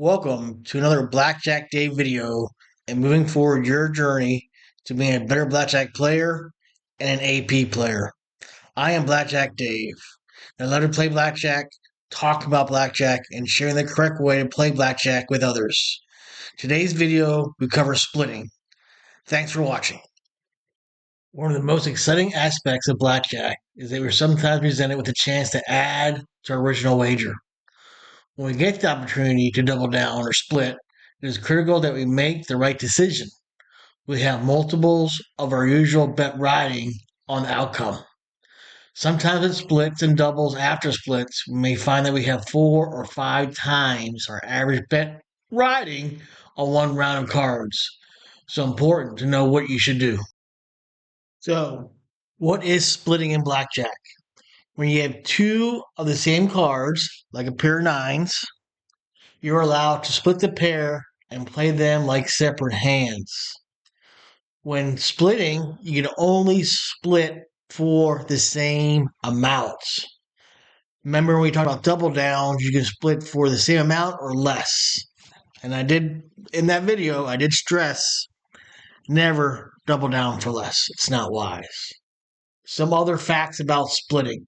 Welcome to another Blackjack Day video and moving forward your journey to being a better Blackjack player and an AP player. I am Blackjack Dave. I love to play Blackjack, talk about Blackjack, and sharing the correct way to play Blackjack with others. Today's video, we cover splitting. Thanks for watching. One of the most exciting aspects of Blackjack is that we're sometimes presented with a chance to add to our original wager. When we get the opportunity to double down or split, it is critical that we make the right decision. We have multiples of our usual bet riding on the outcome. Sometimes it splits and doubles after splits. We may find that we have 4 or 5 times our average bet riding on one round of cards. So important to know what you should do. So, what is splitting in blackjack? When you have two of the same cards, like a pair of nines, you're allowed to split the pair and play them like separate hands. When splitting, you can only split for the same amounts. Remember when we talked about double downs, you can split for the same amount or less. And in that video, I did stress never double down for less. It's not wise. Some other facts about splitting.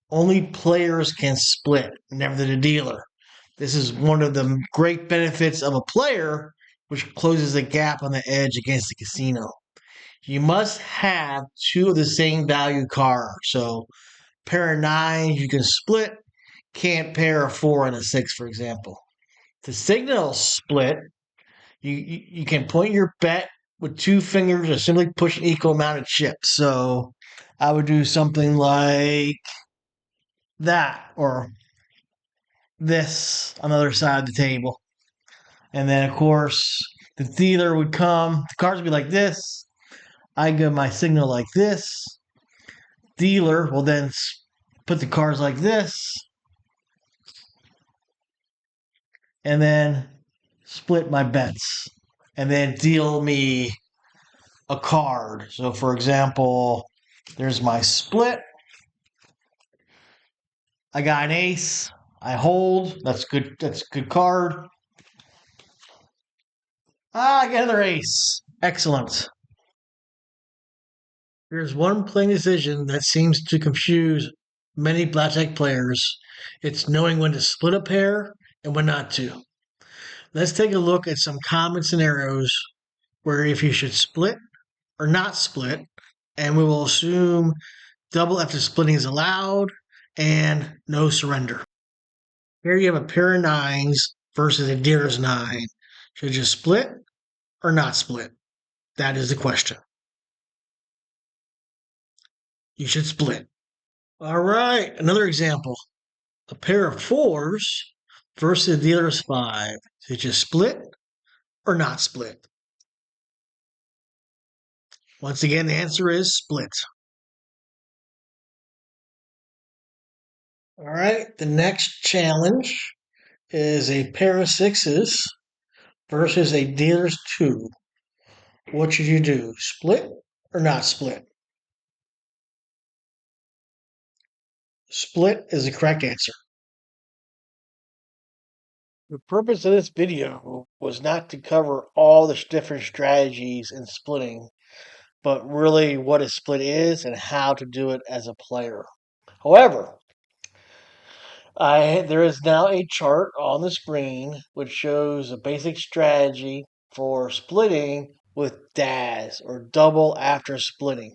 Only players can split, never the dealer. This is one of the great benefits of a player, which closes the gap on the edge against the casino. You must have two of the same value cards. So, pair of nines you can split, can't pair a 4 and a 6, for example. To signal split, you can point your bet with 2 fingers or simply push an equal amount of chips. So, I would do something like that or this on the other side of the table. And then, of course, the dealer would come. The cards would be like this. I give my signal like this. Dealer will then put the cards like this. And then split my bets. And then deal me a card. So, for example, there's my split. I got an ace. I hold. That's good. That's a good card. I get another ace. Excellent. There's one playing decision that seems to confuse many blackjack players. It's knowing when to split a pair and when not to. Let's take a look at some common scenarios where if you should split or not split, and we will assume double after splitting is allowed and no surrender. Here you have a pair of nines versus a dealer's nine. Should you split or not split? That is the question. You should split. All right, another example. A pair of fours versus a dealer's five. Should you split or not split? Once again, the answer is split. All right, the next challenge is a pair of sixes versus a dealer's two. What should you do? Split or not split? Split is the correct answer. The purpose of this video was not to cover all the different strategies in splitting, but really what a split is and how to do it as a player. However, there is now a chart on the screen which shows a basic strategy for splitting with DAS or double after splitting.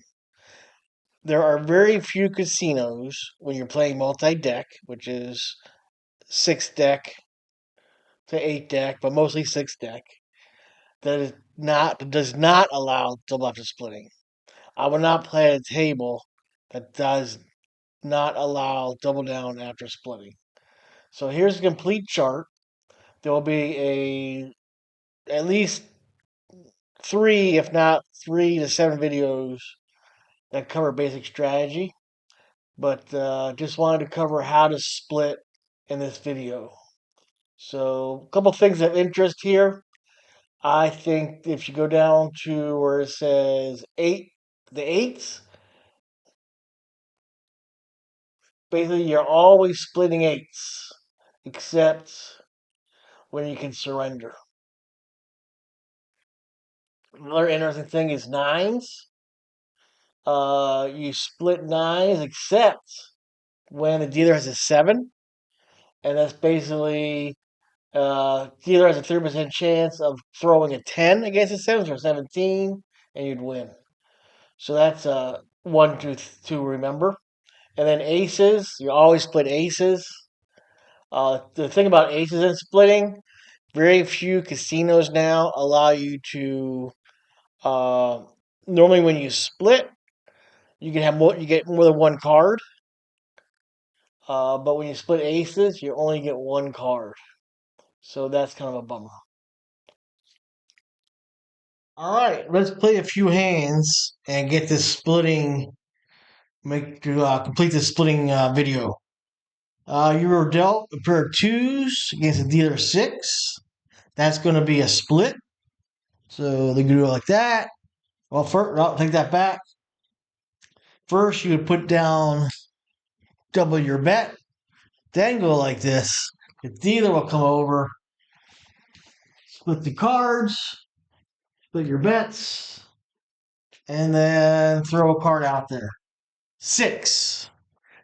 There are very few casinos when you're playing multi-deck, which is 6 deck to 8 deck, but mostly 6 deck, that does not allow double after splitting. I will not play at a table that does not allow double down after splitting. So here's a complete chart. There will be at least 3, if not 3 to 7 videos that cover basic strategy. But just wanted to cover how to split in this video. So a couple things of interest here. I think if you go down to where it says the eights, basically you're always splitting eights, except when you can surrender. Another interesting thing is nines. You split nines except when the dealer has a seven, and that's basically dealer has a 30% chance of throwing a 10 against a seven or 17, and you'd win. So that's one to remember. And then aces, you always split aces. The thing about aces and splitting, very few casinos now allow you to. Uh, Normally, when you split, you can have more. You get more than one card. But when you split aces, you only get one card. So that's kind of a bummer. All right, let's play a few hands and get this splitting. Make to complete this splitting video. You were dealt a pair of twos against a dealer six. That's going to be a split. So they do it like that. Well, first, I'll take that back. First, you would put down double your bet, then go like this. The dealer will come over, split the cards, split your bets, and then throw a card out there. Six.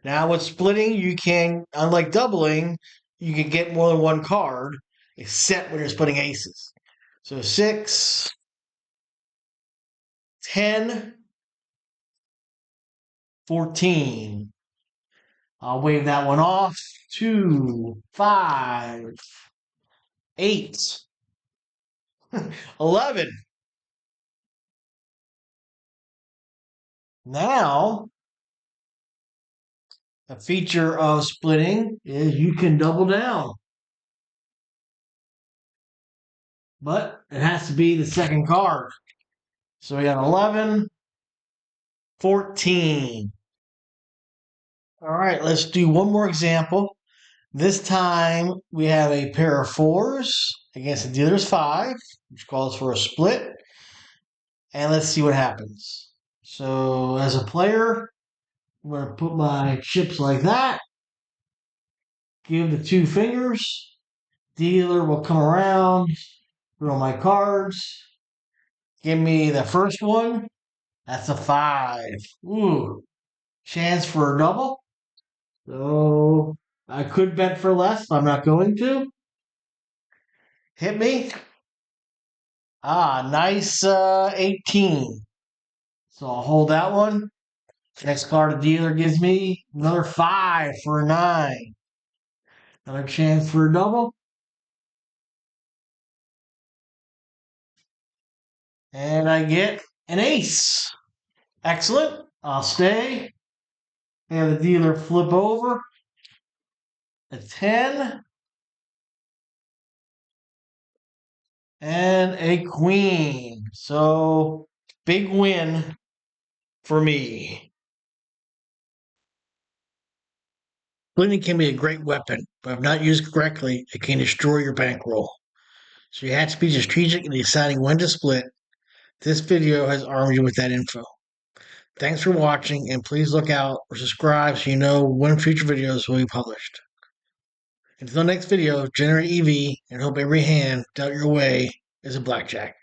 Now with splitting, you can, unlike doubling, you can get more than one card, except when you're splitting aces. So 6, 10, 14. I'll wave that one off. 2, 5, 8, 11. Now, a feature of splitting is you can double down. But it has to be the second card. So we got 11, 14. All right, let's do one more example. This time we have a pair of fours against the dealer's five, which calls for a split. And let's see what happens. So as a player, I'm going to put my chips like that. Give the two fingers. Dealer will come around, throw my cards. Give me the first one. That's a 5. Ooh, chance for a double. So I could bet for less, but I'm not going to. Hit me. Nice 18. So I'll hold that one. Next card the dealer gives me another 5 for a 9. Another chance for a double. And I get an ace. Excellent. I'll stay. And the dealer flip over. A 10. And a queen. So big win for me. Splitting can be a great weapon, but if not used correctly, it can destroy your bankroll. So you have to be strategic in deciding when to split. This video has armed you with that info. Thanks for watching, and please look out or subscribe so you know when future videos will be published. Until the next video, generate EV and hope every hand dealt your way is a blackjack.